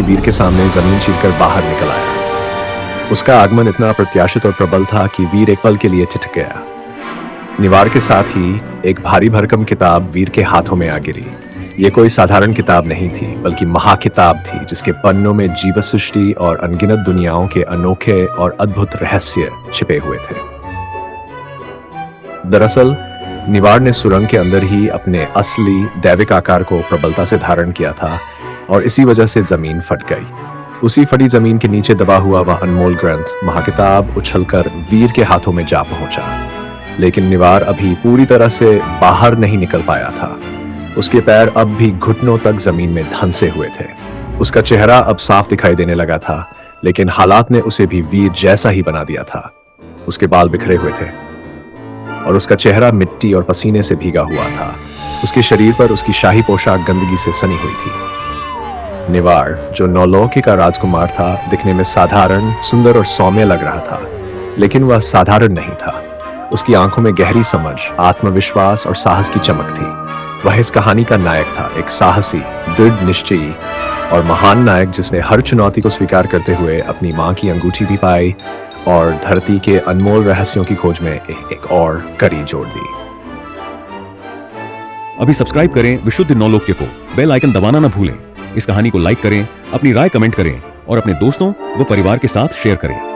वीर के सामने जमीन चीरकर बाहर निकल आया। उसका आगमन इतना अप्रत्याशित और प्रबल था कि वीर एक पल के लिए ठिठक गया। निवार के साथ ही एक भारी भरकम किताब वीर के हाथों में आ गिरी। ये कोई साधारण किताब नहीं थी, बल्कि महाकिताब थी, जिसके पन्नों में जीव सृष्टि और अनगिनत दुनियाओं के अनोखे और अद्भुत रहस्य छिपे हुए थे। दरअसल निवार ने सुरंग के अंदर ही अपने असली दैविक आकार को प्रबलता से धारण किया था और इसी वजह से जमीन फट गई। उसी फटी जमीन के नीचे दबा हुआ वह अनमोल ग्रंथ महाकिताब उछलकर वीर के हाथों में जा पहुंचा। लेकिन निवार अभी पूरी तरह से बाहर नहीं निकल पाया था। उसके पैर अब भी घुटनों तक जमीन में धंसे हुए थे। उसका चेहरा अब साफ दिखाई देने लगा था, लेकिन हालात ने उसे भी वीर जैसा ही बना दिया था। उसके बाल बिखरे हुए थे और उसका चेहरा मिट्टी और पसीने से भीगा हुआ था। उसके शरीर पर उसकी शाही पोशाक गंदगी से सनी हुई थी। निवार, जो नौलोके का राजकुमार था, दिखने में साधारण, सुंदर और सौम्य लग रहा था, लेकिन वह साधारण नहीं था। उसकी आंखों में गहरी समझ, आत्मविश्वास और साहस की चमक थी। वह इस कहानी का नायक था, एक साहसी, दृढ़ निश्चयी और महान नायक, जिसने हर चुनौती को स्वीकार करते हुए अपनी मां की अंगूठी भी पाई और धरती के अनमोल रहस्यों की खोज में एक और कड़ी जोड़ दी। अभी सब्सक्राइब करें विशुद्ध नौलोक्य को, बेल आइकन दबाना ना भूलें। इस कहानी को लाइक करें, अपनी राय कमेंट करें और अपने दोस्तों व परिवार के साथ शेयर करें।